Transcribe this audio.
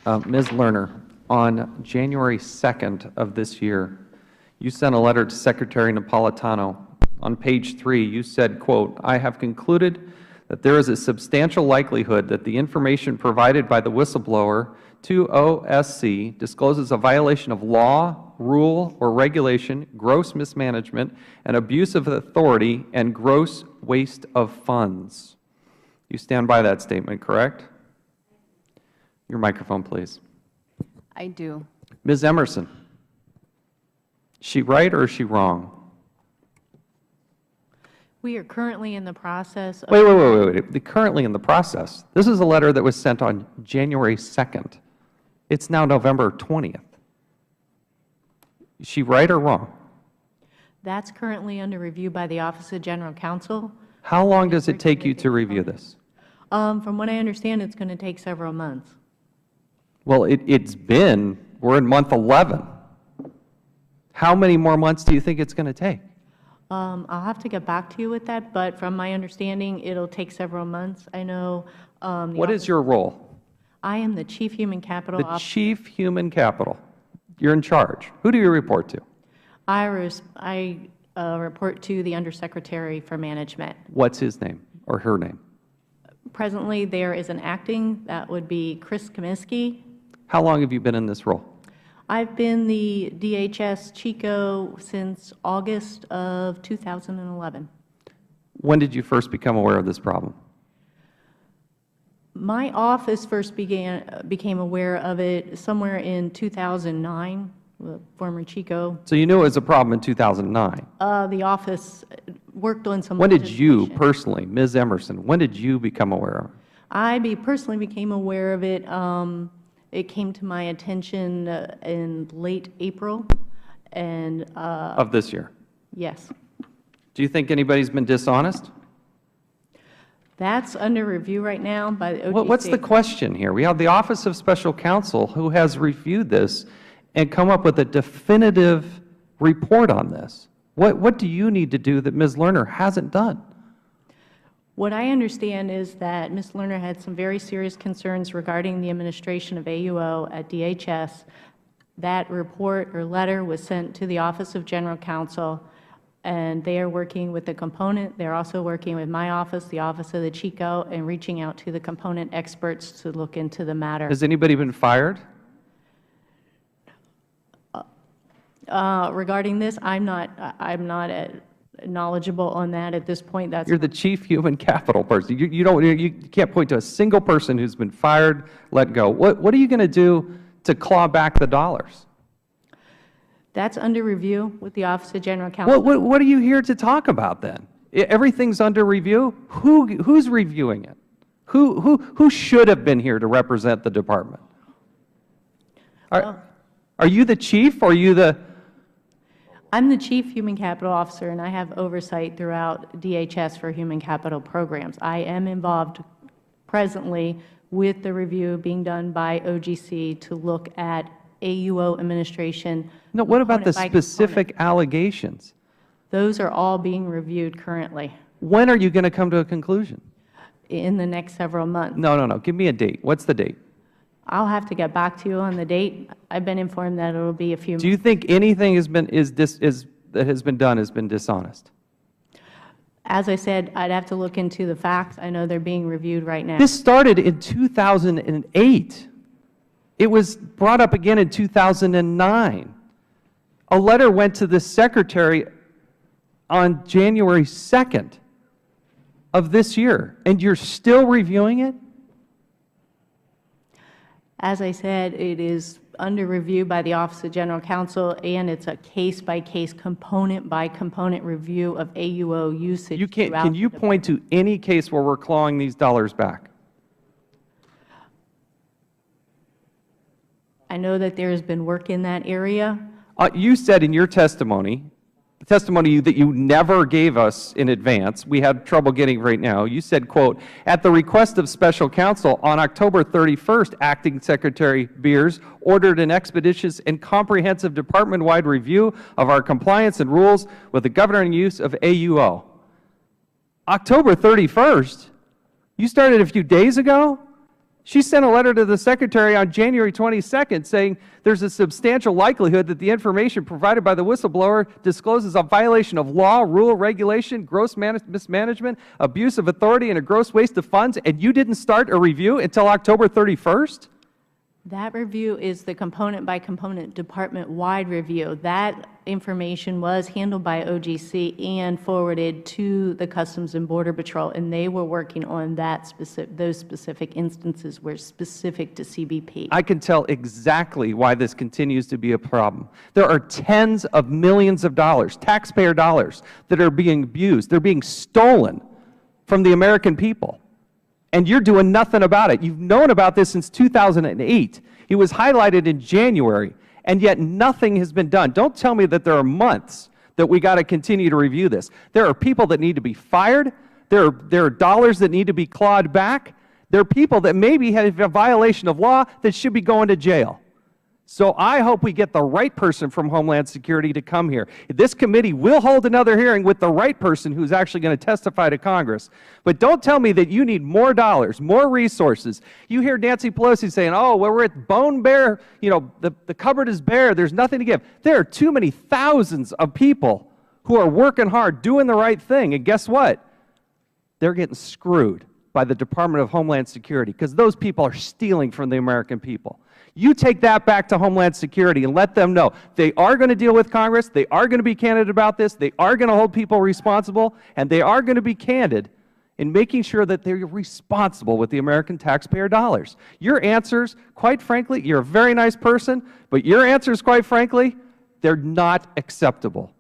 Ms. Lerner, on January 2nd of this year, you sent a letter to Secretary Napolitano. On page 3, you said, quote, "I have concluded that there is a substantial likelihood that the information provided by the whistleblower to OSC discloses a violation of law, rule, or regulation, gross mismanagement, and abuse of authority, and gross waste of funds." You stand by that statement, correct? Your microphone, please. I do. Ms. Emerson, is she right or is she wrong? We are currently in the process of— Wait. Currently in the process. This is a letter that was sent on January 2nd. It's now November 20th. Is she right or wrong? That's currently under review by the Office of General Counsel. How long does it take you to review this? From what I understand, it's going to take several months. Well, we're in month 11. How many more months do you think it's going to take? I'll have to get back to you with that, but from my understanding, it'll take several months. I know— What is your role? I am the Chief Human Capital Officer. The Chief Human Capital. You're in charge. Who do you report to? I report to the Undersecretary for Management. What's his name or her name? Presently, there is an acting. That would be Chris Kaminsky. How long have you been in this role? I've been the DHS Chico since August of 2011. When did you first become aware of this problem? My office first became aware of it somewhere in 2009, former Chico. So you knew it was a problem in 2009. The office worked on some— When did you personally, Ms. Emerson, when did you become aware of it? I personally became aware of it. It came to my attention in late April. Of this year? Yes. Do you think anybody's been dishonest? That's under review right now by the OGC. What's the question here? We have the Office of Special Counsel who has reviewed this and come up with a definitive report on this. What do you need to do that Ms. Lerner hasn't done? What I understand is that Ms. Lerner had some very serious concerns regarding the administration of AUO at DHS. That report or letter was sent to the Office of General Counsel, and they are working with the component. They are also working with my office, the Office of the Chico, and reaching out to the component experts to look into the matter. Has anybody been fired? Regarding this, I'm not knowledgeable on that at this point. You're the Chief Human Capital person. You can't point to a single person who's been fired, let go. What are you going to do to claw back the dollars? That's under review with the Office of General Counsel. What are you here to talk about then? Everything's under review? Who's reviewing it? Who should have been here to represent the department? Are you the chief or are you the— I'm the Chief Human Capital Officer, and I have oversight throughout DHS for human capital programs. I am involved presently with the review being done by OGC to look at AUO administration. No, what about the specific allegations? Those are all being reviewed currently. When are you going to come to a conclusion? In the next several months. No. Give me a date. What's the date? I'll have to get back to you on the date. I've been informed that it will be a few months. Do you think anything that has been done has been dishonest? As I said, I'd have to look into the facts. I know they're being reviewed right now. This started in 2008. It was brought up again in 2009. A letter went to the Secretary on January 2nd of this year, and you're still reviewing it? As I said, it is under review by the Office of General Counsel, and it's a case-by-case, component-by-component review of AUO usage. Can you point to any case where we're clawing these dollars back? I know that there has been work in that area. You said in your testimony, the testimony that you never gave us in advance, we had trouble getting right now, you said, quote, "At the request of Special Counsel, on October 31st, Acting Secretary Beers ordered an expeditious and comprehensive department-wide review of our compliance and rules with the governing use of AUO." October 31st? You started a few days ago? She sent a letter to the Secretary on January 22nd saying there's a substantial likelihood that the information provided by the whistleblower discloses a violation of law, rule, regulation, gross mismanagement, abuse of authority, and a gross waste of funds, and you didn't start a review until October 31st? That review is the component-by-component, department-wide review. That information was handled by OGC and forwarded to the Customs and Border Patrol, and they were working on those specific instances were specific to CBP. I can tell exactly why this continues to be a problem. There are tens of millions of dollars, taxpayer dollars, that are being abused. They're being stolen from the American people. And you're doing nothing about it. You've known about this since 2008. It was highlighted in January, and yet nothing has been done. Don't tell me that there are months that we got to continue to review this. There are people that need to be fired. There are dollars that need to be clawed back. There are people that maybe have a violation of law that should be going to jail. So I hope we get the right person from Homeland Security to come here. This committee will hold another hearing with the right person who's actually going to testify to Congress. But don't tell me that you need more dollars, more resources. You hear Nancy Pelosi saying, oh, well, we're at bone bare, you know, the cupboard is bare, there's nothing to give. There are too many thousands of people who are working hard, doing the right thing, and guess what? They're getting screwed by the Department of Homeland Security because those people are stealing from the American people. You take that back to Homeland Security and let them know they are going to deal with Congress, they are going to be candid about this, they are going to hold people responsible, and they are going to be candid in making sure that they're responsible with the American taxpayer dollars. Your answers, quite frankly, you're a very nice person, but your answers, quite frankly, they're not acceptable.